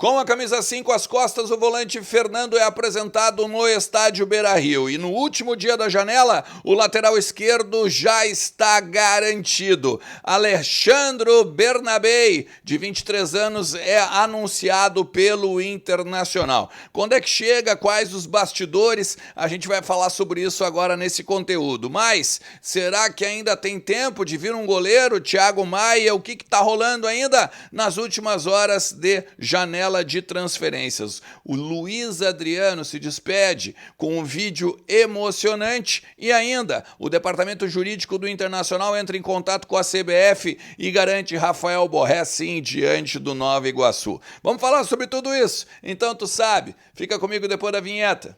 Com a camisa 5 às costas, o volante Fernando é apresentado no estádio Beira-Rio. E no último dia da janela, o lateral esquerdo já está garantido. Alexandro Bernabei, de 23 anos, é anunciado pelo Internacional. Quando é que chega? Quais os bastidores? A gente vai falar sobre isso agora nesse conteúdo. Mas, será que ainda tem tempo de vir um goleiro? Thiago Maia, o que está rolando ainda nas últimas horas de janela de transferências? O Luiz Adriano se despede com um vídeo emocionante e ainda o departamento jurídico do Internacional entra em contato com a CBF e garante Rafael Borré sim diante do Nova Iguaçu. Vamos falar sobre tudo isso? Então tu sabe, fica comigo depois da vinheta.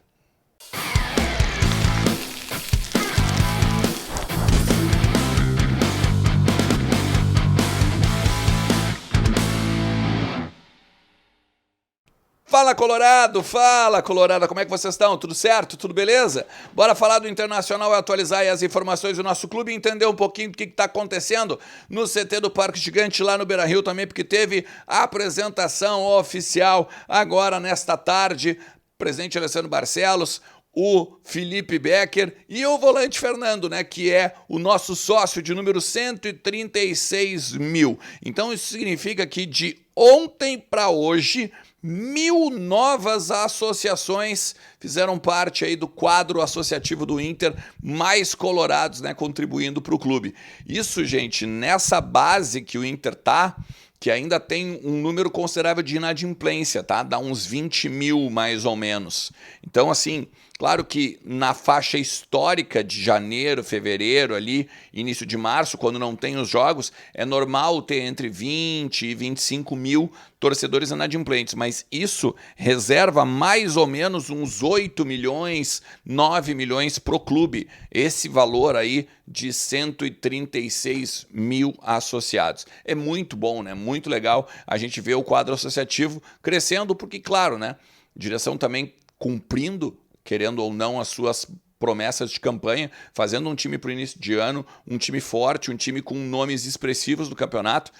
Fala Colorada, como é que vocês estão? Tudo certo? Tudo beleza? Bora falar do Internacional e atualizar aí as informações do nosso clube e entender um pouquinho do que está acontecendo no CT do Parque Gigante lá no Beira-Rio também, porque teve a apresentação oficial agora nesta tarde, presidente Alessandro Barcelos, o Felipe Becker e o volante Fernando, né, que é o nosso sócio de número 136 mil. Então isso significa que de ontem para hoje 1.000 novas associações fizeram parte aí do quadro associativo do Inter, mais colorados, né, contribuindo para o clube. Isso, gente, nessa base que o Inter tá, que ainda tem um número considerável de inadimplência, tá? Dá uns 20 mil mais ou menos. Então, assim, claro que na faixa histórica de janeiro, fevereiro, ali, início de março, quando não tem os jogos, é normal ter entre 20 e 25 mil torcedores inadimplentes, mas isso reserva mais ou menos uns 8 milhões, 9 milhões pro clube. Esse valor aí de 136 mil associados. É muito bom, né? Muito legal a gente ver o quadro associativo crescendo, porque, claro, né? Direção também cumprindo, querendo ou não, as suas promessas de campanha, fazendo um time para o início de ano, um time forte, um time com nomes expressivos do campeonato,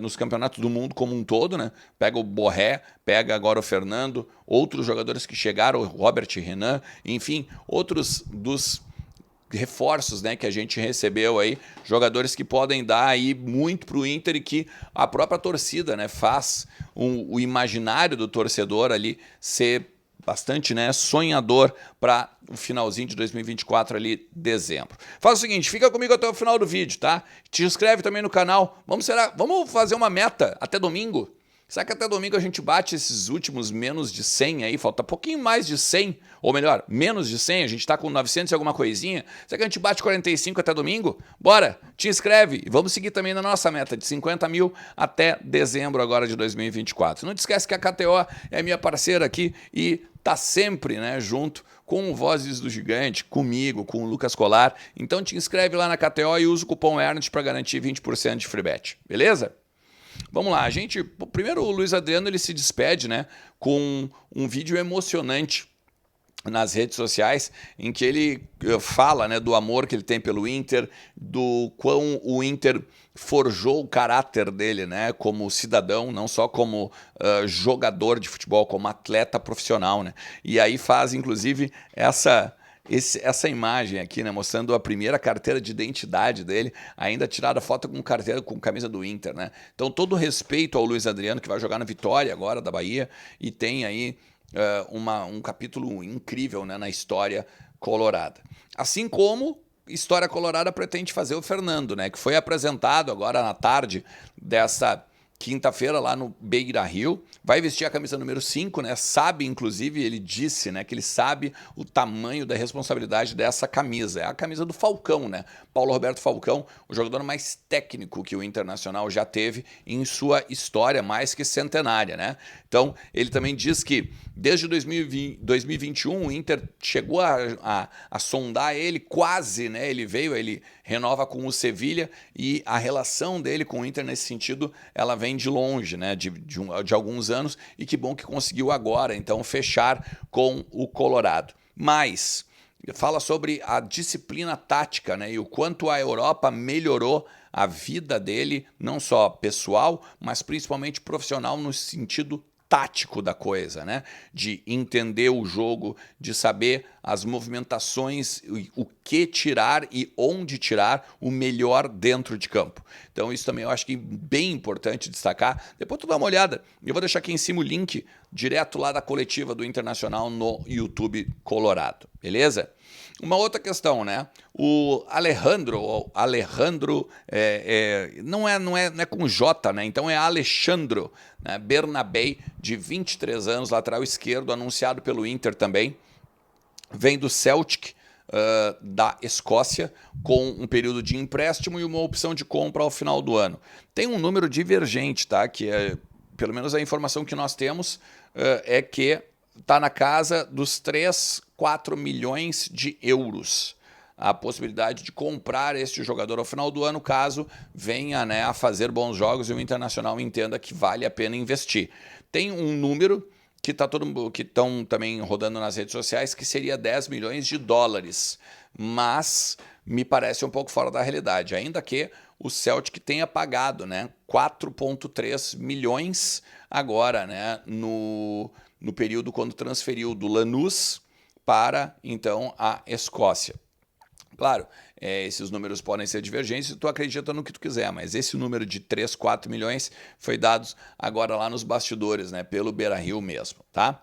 nos campeonatos do mundo como um todo, né? Pega o Borré, pega agora o Fernando, outros jogadores que chegaram, o Robert Renan, enfim, outros dos reforços, né, que a gente recebeu aí, jogadores que podem dar aí muito pro Inter e que a própria torcida, né, faz o imaginário do torcedor ali ser bastante, né, sonhador para o finalzinho de 2024 ali, dezembro. Faz o seguinte, fica comigo até o final do vídeo, tá? Te inscreve também no canal. Vamos fazer uma meta até domingo? Será que até domingo a gente bate esses últimos menos de 100 aí? Falta pouquinho mais de 100, ou melhor, menos de 100, a gente tá com 900 e alguma coisinha. Será que a gente bate 45 até domingo? Bora, te inscreve e vamos seguir também na nossa meta de 50 mil até dezembro agora de 2024. Não te esquece que a KTO é minha parceira aqui e tá sempre, né, junto com o Vozes do Gigante, comigo, com o Lucas Colar. Então te inscreve lá na KTO e usa o cupom ERNEST para garantir 20% de free bet, beleza? Vamos lá, primeiro o Luiz Adriano ele se despede, né, com um vídeo emocionante nas redes sociais, em que ele fala, né, do amor que ele tem pelo Inter, do quão o Inter forjou o caráter dele, né, como cidadão, não só como jogador de futebol, como atleta profissional, né, e aí faz, inclusive, essa imagem aqui, né, mostrando a primeira carteira de identidade dele, ainda tirada foto com carteira com camisa do Inter, né? Então todo respeito ao Luiz Adriano, que vai jogar na Vitória agora da Bahia e tem aí um capítulo incrível, né, na história colorada. Assim como história colorada pretende fazer o Fernando, né, que foi apresentado agora na tarde dessa quinta-feira lá no Beira-Rio, vai vestir a camisa número 5, né? Sabe, inclusive, ele disse, né, que ele sabe o tamanho da responsabilidade dessa camisa. É a camisa do Falcão, né? Paulo Roberto Falcão, o jogador mais técnico que o Internacional já teve em sua história mais que centenária, né? Então, ele também diz que desde 2021 o Inter chegou a sondar ele quase, né? Ele renova com o Sevilha e a relação dele com o Inter nesse sentido, ela vem de longe, né? De alguns anos, e que bom que conseguiu agora, então, fechar com o Colorado. Mas fala sobre a disciplina tática, né? E o quanto a Europa melhorou a vida dele, não só pessoal, mas principalmente profissional no sentido tático da coisa, né? De entender o jogo, de saber as movimentações, o que tirar e onde tirar o melhor dentro de campo. Então isso também eu acho que é bem importante destacar. Depois tu dá uma olhada. Eu vou deixar aqui em cima o link direto lá da coletiva do Internacional no YouTube Colorado, beleza? Uma outra questão, né? O Alejandro não é com J, né? Então é Alexandro, né? Bernabei, de 23 anos, lateral esquerdo, anunciado pelo Inter também. Vem do Celtic, da Escócia, com um período de empréstimo e uma opção de compra ao final do ano. Tem um número divergente, tá? Que é, pelo menos a informação que nós temos é que está na casa dos 3, 4 milhões de euros. A possibilidade de comprar este jogador ao final do ano, caso venha, né, a fazer bons jogos e o Internacional entenda que vale a pena investir. Tem um número que estão também rodando nas redes sociais, que seria 10 milhões de dólares, mas me parece um pouco fora da realidade, ainda que o Celtic tenha pagado, né, 4,3 milhões agora, né, no período quando transferiu do Lanús para, então, a Escócia. Claro, esses números podem ser divergentes e tu acredita no que tu quiser, mas esse número de 3, 4 milhões foi dado agora lá nos bastidores, né, pelo Beira-Rio mesmo, tá?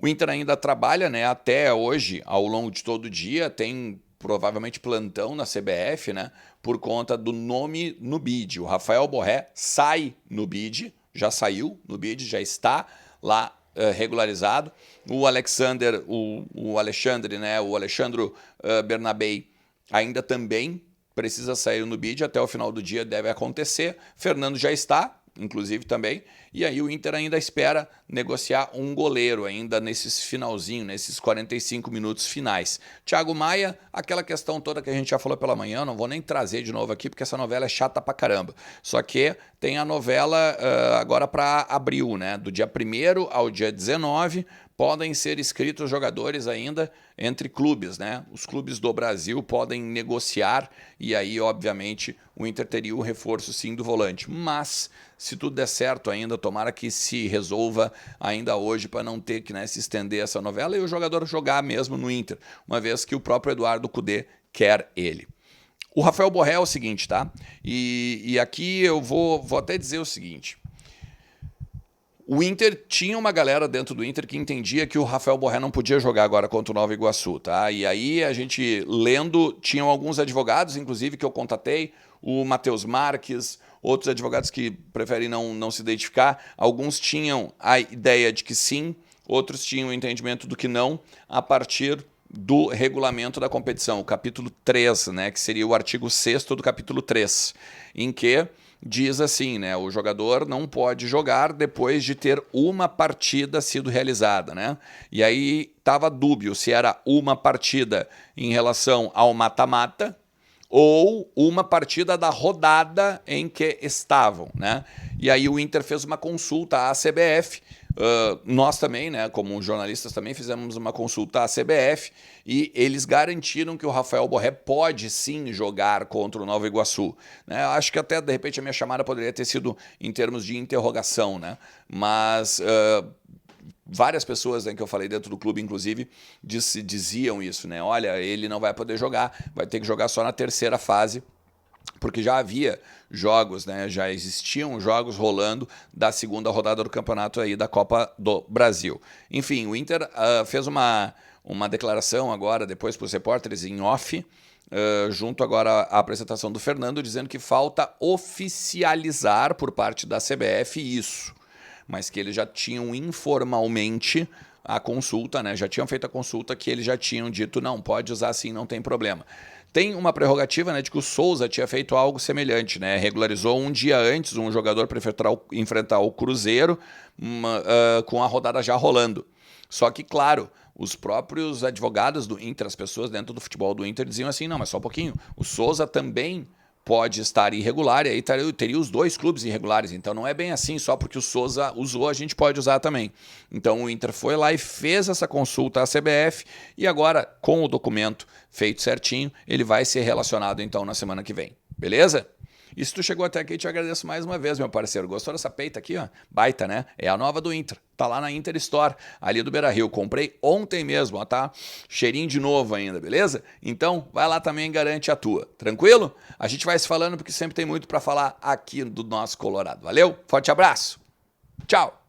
O Inter ainda trabalha, né, até hoje, ao longo de todo o dia, tem provavelmente plantão na CBF, né, por conta do nome no bid. O Rafael Borré sai no bid, já saiu no bid, já está lá regularizado. O Alexandre Bernabei ainda também precisa sair no bid, até o final do dia deve acontecer. Fernando já está, inclusive também, e aí o Inter ainda espera negociar um goleiro ainda nesses finalzinho, nesses 45 minutos finais. Thiago Maia, aquela questão toda que a gente já falou pela manhã, não vou nem trazer de novo aqui, porque essa novela é chata pra caramba. Só que tem a novela agora para abril, né? Do dia 1º ao dia 19, podem ser inscritos jogadores ainda entre clubes, né? Os clubes do Brasil podem negociar e aí, obviamente, o Inter teria o reforço sim do volante. Mas, se tudo der certo ainda, tomara que se resolva ainda hoje para não ter que, né, se estender essa novela e o jogador jogar mesmo no Inter, uma vez que o próprio Eduardo Cudê quer ele. O Rafael Borré é o seguinte, tá? E aqui eu vou até dizer o seguinte. O Inter tinha uma galera dentro do Inter que entendia que o Rafael Borré não podia jogar agora contra o Nova Iguaçu, tá? E aí a gente lendo, tinham alguns advogados, inclusive, que eu contatei, o Matheus Marques, outros advogados que preferem não se identificar. Alguns tinham a ideia de que sim, outros tinham o entendimento do que não, a partir do regulamento da competição, o capítulo 3, né, que seria o artigo 6º do capítulo 3, em que diz assim, né, o jogador não pode jogar depois de ter uma partida sido realizada, né? E aí estava dúbio se era uma partida em relação ao mata-mata ou uma partida da rodada em que estavam, né? E aí o Inter fez uma consulta à CBF, nós também, né, como jornalistas também fizemos uma consulta à CBF e eles garantiram que o Rafael Borré pode sim jogar contra o Nova Iguaçu, né? Acho que até de repente a minha chamada poderia ter sido em termos de interrogação, né? Mas várias pessoas, né, que eu falei dentro do clube, inclusive, diziam isso, né? Olha, ele não vai poder jogar, vai ter que jogar só na terceira fase, porque já havia jogos, né, já existiam jogos rolando da segunda rodada do campeonato aí da Copa do Brasil. Enfim, o Inter fez uma declaração agora, depois para os repórteres em off, junto agora à apresentação do Fernando, dizendo que falta oficializar por parte da CBF isso, mas que eles já tinham informalmente a consulta, né, já tinham feito a consulta, que eles já tinham dito, não, pode usar sim, não tem problema. Tem uma prerrogativa, né, de que o Souza tinha feito algo semelhante, né? Regularizou um dia antes um jogador para enfrentar o Cruzeiro com a rodada já rolando. Só que, claro, os próprios advogados do Inter, as pessoas dentro do futebol do Inter diziam assim, não, mas só um pouquinho, o Souza também pode estar irregular e aí teria os dois clubes irregulares. Então não é bem assim, só porque o Souza usou, a gente pode usar também. Então o Inter foi lá e fez essa consulta à CBF e agora, com o documento feito certinho, ele vai ser relacionado então na semana que vem. Beleza? E se tu chegou até aqui, te agradeço mais uma vez, meu parceiro. Gostou dessa peita aqui, ó? Baita, né? É a nova do Inter. Tá lá na Inter Store, ali do Beira-Rio. Comprei ontem mesmo, ó, tá? Cheirinho de novo ainda, beleza? Então, vai lá também e garante a tua. Tranquilo? A gente vai se falando porque sempre tem muito para falar aqui do nosso Colorado. Valeu? Forte abraço. Tchau.